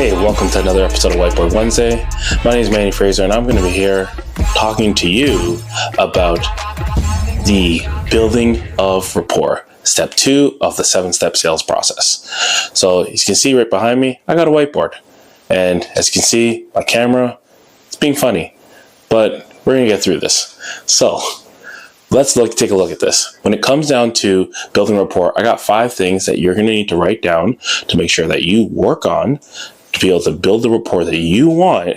Hey, welcome to another episode of Whiteboard Wednesday. My name is Manny Fraser, and I'm going to be here talking to you about the building of rapport, step 2 of the 7-step sales process. So as you can see right behind me, I got a whiteboard. And as you can see, my camera, it's being funny, but we're going to get through this. So let's take a look at this. When it comes down to building rapport, I got 5 things that you're going to need to write down to make sure that you work on to be able to build the rapport that you want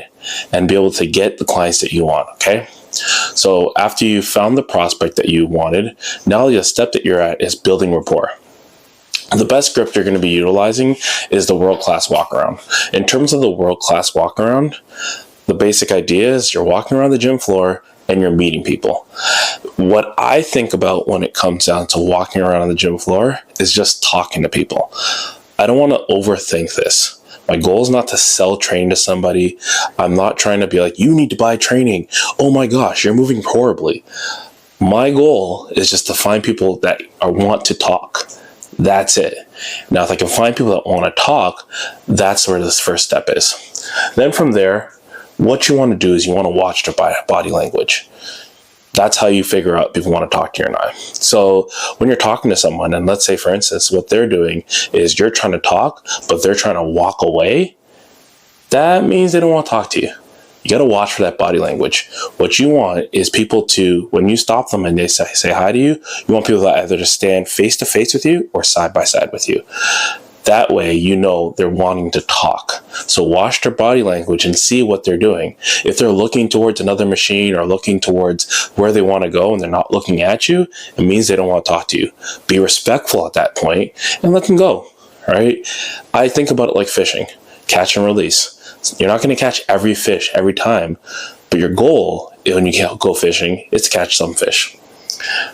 and be able to get the clients that you want, okay? So after you found the prospect that you wanted, now the step that you're at is building rapport. The best script you're going to be utilizing is the world-class walk-around. In terms of the world-class walk-around, the basic idea is you're walking around the gym floor and you're meeting people. What I think about when it comes down to walking around on the gym floor is just talking to people. I don't want to overthink this. My goal is not to sell training to somebody. I'm not trying to be like, you need to buy training. Oh my gosh, you're moving horribly. My goal is just to find people that want to talk. That's it. Now, if I can find people that want to talk, that's where this first step is. Then from there, what you want to do is you want to watch their body language. That's how you figure out if people want to talk to you or not. So when you're talking to someone, and let's say, for instance, what they're doing is you're trying to talk, but they're trying to walk away, that means they don't want to talk to you. You got to watch for that body language. What you want is people to, when you stop them and they say hi to you, you want people to either to stand face to face with you or side by side with you. That way, you know they're wanting to talk. So watch their body language and see what they're doing. If they're looking towards another machine or looking towards where they want to go and they're not looking at you, it means they don't want to talk to you. Be respectful at that point and let them go, all right? I think about it like fishing, catch and release. You're not going to catch every fish every time, but your goal when you go fishing is to catch some fish.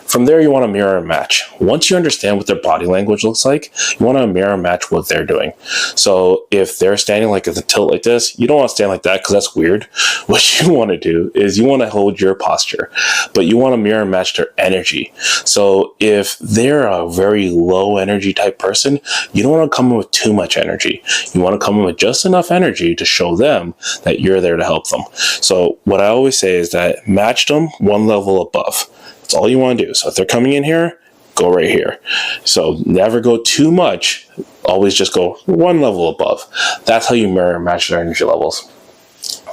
From there, you want to mirror and match. Once you understand what their body language looks like, you want to mirror and match what they're doing. So if they're standing like at the tilt like this, you don't want to stand like that because that's weird. What you want to do is you want to hold your posture, but you want to mirror and match their energy. So if they're a very low energy type person, you don't want to come in with too much energy. You want to come in with just enough energy to show them that you're there to help them. So what I always say is that match them one level above. That's all you want to do. So if they're coming in here, go right here. So never go too much. Always just go one level above. That's how you mirror and match their energy levels.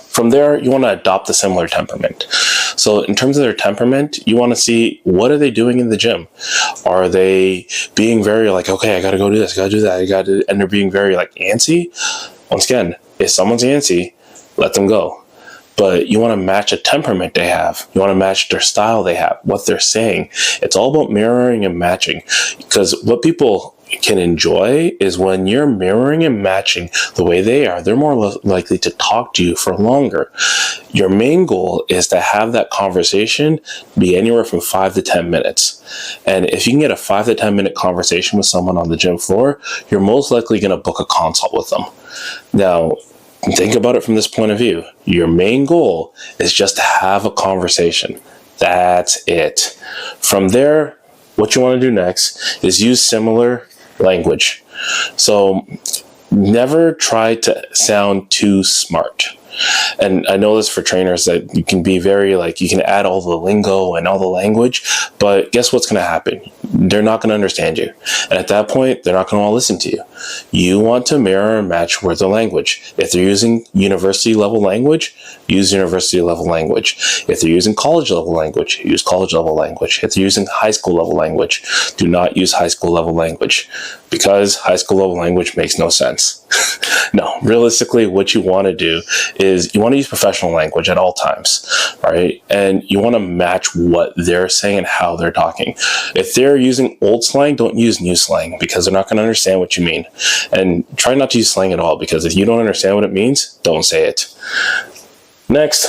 From there, you want to adopt a similar temperament. So in terms of their temperament, you want to see what are they doing in the gym? Are they being very like, okay, I got to go do this, I got to do that, and they're being very like antsy? Once again, if someone's antsy, let them go. But you want to match a temperament they have. You want to match their style they have, what they're saying. It's all about mirroring and matching. Because what people can enjoy is when you're mirroring and matching the way they are, they're more likely to talk to you for longer. Your main goal is to have that conversation be anywhere from 5 to 10 minutes. And if you can get a 5 to 10 minute conversation with someone on the gym floor, you're most likely going to book a consult with them. Now, think about it from this point of view. Your main goal is just to have a conversation. That's it. From there, what you want to do next is use similar language. So never try to sound too smart. And I know this for trainers that you can be very like, you can add all the lingo and all the language, but guess what's going to happen? They're not going to understand you. And at that point, they're not going to want to listen to you. You want to mirror and match with their language. If they're using university level language, use university level language. If they're using college level language, use college level language. If they're using high school level language, do not use high school level language because high school level language makes no sense. No, realistically, what you want to do is you want to use professional language at all times, right? And you want to match what they're saying and how they're talking. If they're using old slang, don't use new slang because they're not going to understand what you mean. And try not to use slang at all because if you don't understand what it means, don't say it. Next,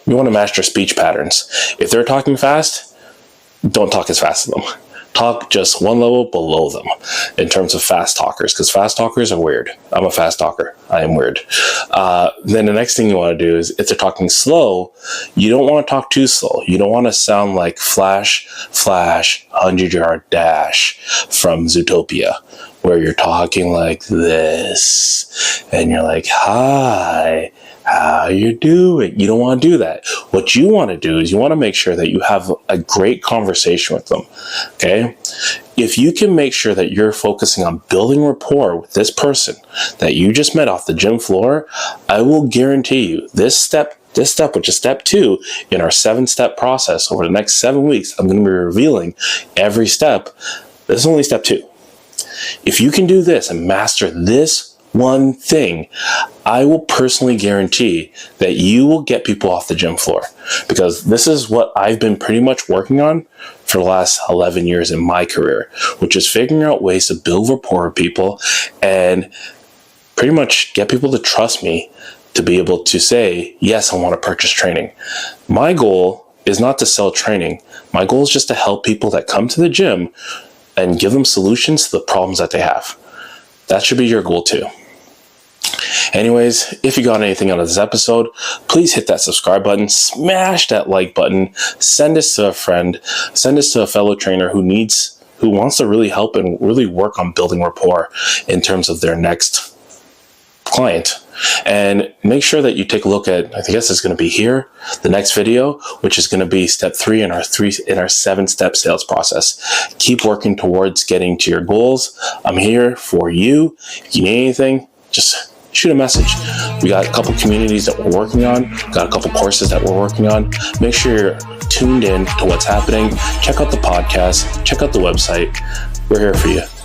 you want to match their speech patterns. If they're talking fast, don't talk as fast as them. Talk just one level below them in terms of fast talkers, because fast talkers are weird. I'm a fast talker. I am weird. Then the next thing you want to do is if they're talking slow, you don't want to talk too slow. You don't want to sound like Flash, 100-yard dash from Zootopia. where you're talking like this and you're like, hi, how you doing? You don't want to do that. What you want to do is you want to make sure that you have a great conversation with them. Okay. If you can make sure that you're focusing on building rapport with this person that you just met off the gym floor, I will guarantee you this step, which is step 2 in our 7-step process over the next 7 weeks, I'm going to be revealing every step. This is only step 2. If you can do this and master this one thing, I will personally guarantee that you will get people off the gym floor, because this is what I've been pretty much working on for the last 11 years in my career, which is figuring out ways to build rapport with people and pretty much get people to trust me to be able to say, yes, I want to purchase training. My goal is not to sell training. My goal is just to help people that come to the gym and give them solutions to the problems that they have. That should be your goal too. Anyways, if you got anything out of this episode, please hit that subscribe button, smash that like button, send this to a friend, send this to a fellow trainer who wants to really help and really work on building rapport in terms of their next client. And make sure that you take a look at, I guess it's going to be here, the next video, which is going to be step 3 in our 7-step sales process. Keep working towards getting to your goals. I'm here for you. If you need anything, just shoot a message. We got a couple communities that we're working on, got a couple courses that we're working on. Make sure you're tuned in to what's happening. Check out the podcast, check out the website. We're here for you.